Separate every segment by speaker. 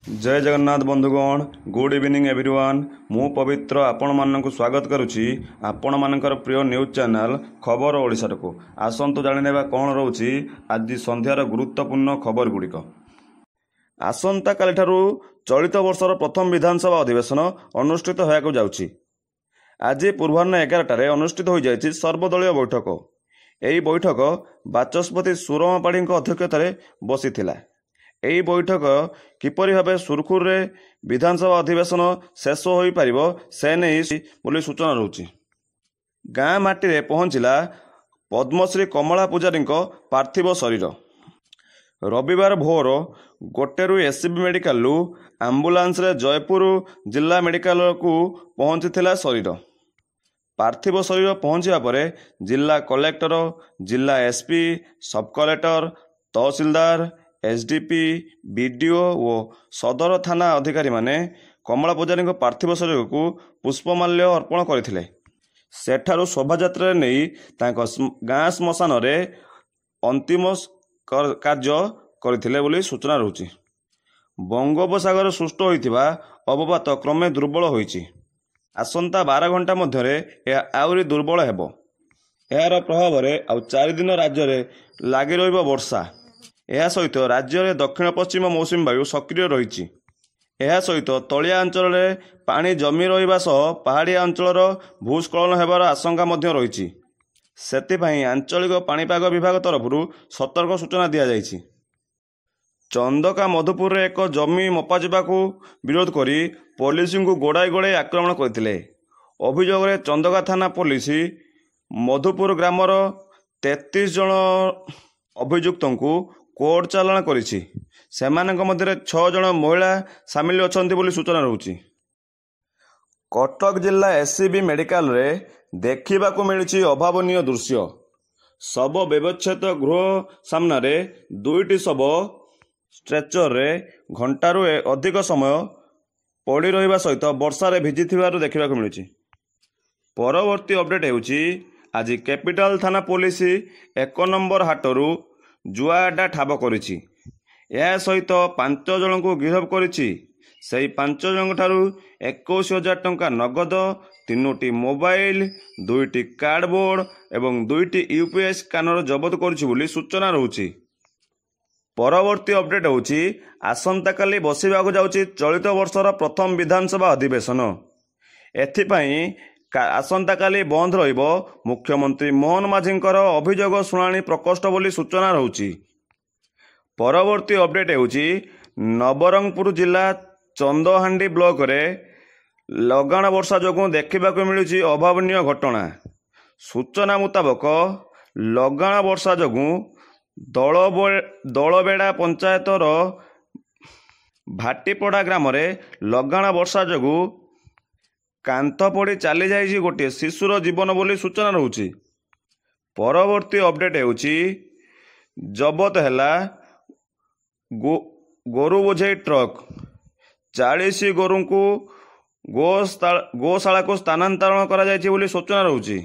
Speaker 1: जय जगन्नाथ बंधुगण good evening everyone मु पवित्र आपण मानक स्वागत करुच्ची आपण मानकर प्रिय न्यूज चैनल खबर ओडिशा को आसंतु जानिनेबा कौन रोची आज संध्यार गुरुत्वपूर्ण खबर गुड़िक। आसंता काली ठारू चलित वर्षर प्रथम विधानसभा अधिवेशन अनुष्ठित होगाकू जाउची। आज पूर्वाह्न 11टारे अनुष्ठित हो जाइछि सर्वदलीय बैठक। एही बैठक बाचस्पति सुरमा पाढ़ी अध्यक्षतार बसीथिला। ଏହି ବୈଠକ କିପରି ଭାବେ ସୁରୁଖୁରୁରେ ବିଧାନସଭା ଅଧିବେଶନ ଶେଷ ହୋଇପାରିବ ସେ ନେଇ ବୋଲି ସୂଚନା ରହୁଛି। ଗାଁ ମାଟିରେ ପହଞ୍ଚିଲା ପଦ୍ମଶ୍ରୀ କମଳା ପୂଜାରୀଙ୍କ ପାର୍ଥିବ ଶରୀର। ରବିବାର ଭୋର 1ରୁ ଏସ୍ସିବି ମେଡିକାଲରୁ ଆମ୍ବୁଲାନ୍ସରେ ଜୟପୁର ଜିଲ୍ଲା ମେଡିକାଲକୁ ପହଞ୍ଚିଥିଲା ଶରୀର। ପାର୍ଥିବ ଶରୀର ପହଞ୍ଚିବା ପରେ ଜିଲ୍ଲା କଲେକ୍ଟର, ଜିଲ୍ଲା ଏସ୍ପି, ସବ୍ କଲେକ୍ଟର, ତହସିଲଦାର, एसडीपी, बीडीओ और सदर थाना अधिकारी माने कमला पूजारी पार्थिव शरीर को पुष्पमाल्य अर्पण करथिले। सेठारु शोभायात्रा नहीं गाँ श्मशान रे अंतिम कार्य करथिले बोली सूचना रहुछि। बंगोपसागर सृष्ट होइथिबा अवपात क्रमे दुर्बल होइछि। आसंता 12 घंटा मध्यरे आउरी दुर्बल हेबो। एहार प्रभाव रे आ 4 दिन राज्य रे लागि रहिबो वर्षा। यह सहित राज्य में दक्षिण पश्चिम मौसुमी वायु सक्रिय रही। यह सहित तलिया अंचल में पानी जमी रहिबा सह पहाड़िया अंचल भूस्खलन होबार आशंका रही। सेतिपई आंचलिक पाणीपाग विभाग तरफ सतर्क सूचना दि जाइछि। चंदका मधुपुर एक जमी मपाजिबा विरोध करी पुलिस को गोड़ाई गोड़ाई आक्रमण करथिले। अभियोग में चंदका थाना पुलिस मधुपुर ग्रामर 33 जन अभियुक्त कोर्ट चालाण करिछि। सेमानक मध्य 6 जन महिला सामिल अछंती बोली सूचना रहुछि। कटक जिला एससीबी मेडिकल रे देखिबाकू मिलुछि अभावनीय दृश्य। शव व्यवच्छेद गृह सामने 2टी शव स्ट्रेचर रे घंटारू अधिक समय पड़ी रहिबा सहित वर्षा रे भिजी थिबारु देखिबाकू मिलुछि। परवर्ती अपडेट हेउछि आज कैपिटल थाना पुलिस 1 नंबर हाटरू जुआडा ठाब करिछि। यह सहित 5 जन को गिरफ्त करिछि। सेही 5 जन ठारू 21,000 टंका नगद, 3टी मोबाइल, 2टी कार्डबोर्ड एवं 2टी यूपीएस स्कैनर जबत करिछि बोली सूचना रहुछि। परवर्ती अपडेट होछि आसंता काली बसिबाकू जाउछि चलित वर्षर प्रथम विधानसभा अधिवेशन। एथिपई आसंता काली बंद रहिबो मुख्यमंत्री मोहन माझींकर अभियोग शुणाणी प्रकोष्ठ बोली सूचना रहुछि। परवर्ती अपडेट हेउछि नवरंगपुर जिला चंदहांडी ब्लॉक रे लगाण वर्षा जोगु देखिबाकू मिलुछि अभावनीय घटना। सूचना मुताबक लगाण वर्षा जोगु दलबेड़ा पंचायतर भाटीपड़ा ग्राम रे लगाण वर्षा जोगु कांथ पड़ी चली जाइए गोटे शिशुर जीवन बोली सूचना रहुछि। परवर्ती अपडेट हेउछि जबत हैला गोरु बोझे ट्रक 40 गोरु को गोशाला को स्थानांतरण करा जाइछि बोली सूचना रहुछि।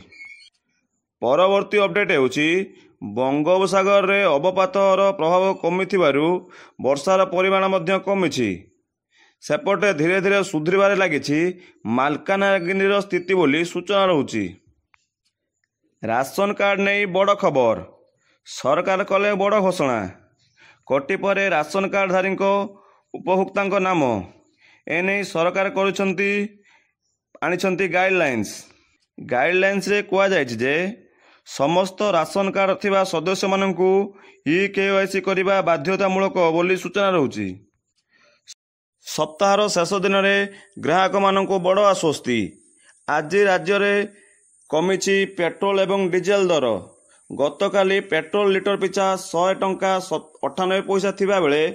Speaker 1: परवर्ती अपडेट हेउछि बंगोपसागर रे अवपातर प्रभाव कमिथिबारु वर्षार परिमाण मध्य कमिछि। सेपटे धीरे धीरे सुधरिबारे लागिछि मालकानगिरी स्थिति बोली सूचना रहुछि। राशन कार्ड नहीं बड़ खबर। सरकार कले बड़ घोषणा। कोटी पर राशन कार्डधारी उपभोक्ता नाम एने सरकार आनिछंती गाइडलाइंस रे कुआ जाइछि जे समस्त राशन कार्ड थिबा सदस्य माननकु ई-केवाईसी करिबा बाध्यतामूलक बोली सूचना रहुछि। सप्ताहर शेष दिन में ग्राहक मानक बड़ आश्वस्ति। आज राज्य में कमिछि पेट्रोल एवं डीजेल दर। गतकाली पेट्रोल लिटर पिछा 100 टंका 98 पैसा थिबा बेले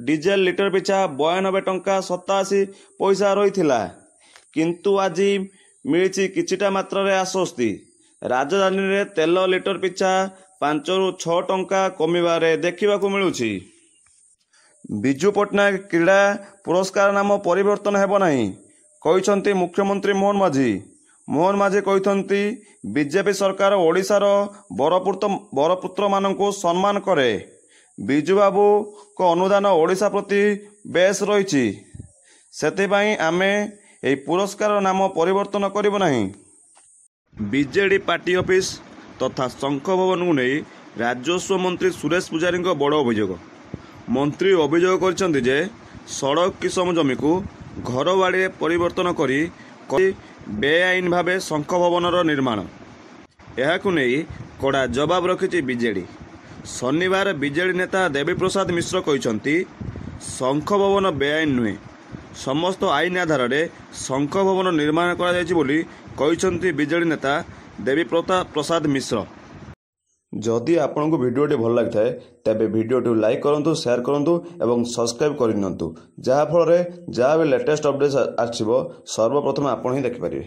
Speaker 1: डीजेल लिटर पिछा 92 टंका 87 पैसा रहिथिला। किंतु आज मिलिछि किछिटा मात्रा रे आश्वस्ति। राजधानी रे तेल लिटर पिछा 5 ରୁ 6 टंका कमिबारे देखिबाकू मिलुछि। विजु पट्टनायक क्रीड़ा पुरस्कार नाम परिवर्तन हेब नाही कहिसंती मुख्यमंत्री मोहन माझी। मोहन माझी कहिसंती बीजेपी सरकार ओडिशार बरपुत्र मानकु सम्मान करे। ବିଜୁ ବାବୁଙ୍କ ଅନୁଦାନ ଓଡ଼ିଶା ପ୍ରତି ବେଶ୍ ରହିଛି, ସେଥିପାଇଁ ଆମେ ଏହି ପୁରସ୍କାର ନାମ ପରିବର୍ତ୍ତନ କରିବୁ ନାହିଁ। ବିଜେଡି ପାର୍ଟି ଅଫିସ ତଥା ଶଙ୍ଖ ଭବନକୁ ନେଇ ରାଜସ୍ୱ ମନ୍ତ୍ରୀ ସୁରେଶ ପୂଜାରୀଙ୍କ ବଡ଼ ଅଭିଯୋଗ। ମନ୍ତ୍ରୀ ଅଭିଯୋଗ କରିଛନ୍ତି ଯେ ସଡ଼କ କିସମ ଜମିକୁ ଘରବାଡ଼ିରେ ପରିବର୍ତ୍ତନ କରି ବେଆଇନ ଭାବେ ଶଙ୍ଖ ଭବନର ନିର୍ମାଣ। ଏହାକୁ ନେଇ କଡ଼ା ଜବାବ ରଖିଛି ବିଜେଡି। ଶନିବାର ବିଜେଡି ନେତା ଦେବୀପ୍ରସାଦ ମିଶ୍ର କହିଛନ୍ତି ଶଙ୍ଖ ଭବନ ବେଆଇନ ନୁହେଁ, ସମସ୍ତ ଆଇନ ଆଧାରରେ ଶଙ୍ଖ ଭବନ ନିର୍ମାଣ କରାଯାଇଛି ବୋଲି କହିଛନ୍ତି ବିଜେଡି ନେତା ଦେବୀପ୍ରସାଦ ମିଶ୍ର। ଯଦି ଆପଣଙ୍କୁ ଭିଡ଼ିଓଟି ଭଲ ଲାଗିଥାଏ ତେବେ ଭିଡ଼ିଓଟି ଲାଇକ୍ କରନ୍ତୁ, ସେୟାର କରନ୍ତୁ ଏବଂ ସବସ୍କ୍ରାଇବ୍ କରିନିଅନ୍ତୁ, ଯାହାଫଳରେ ଯାହା ବି ଲେଟେଷ୍ଟ ଅପଡେଟ୍ ଆସିବ ସର୍ବପ୍ରଥମେ ଆପଣ ହିଁ ଦେଖିପାରିବେ।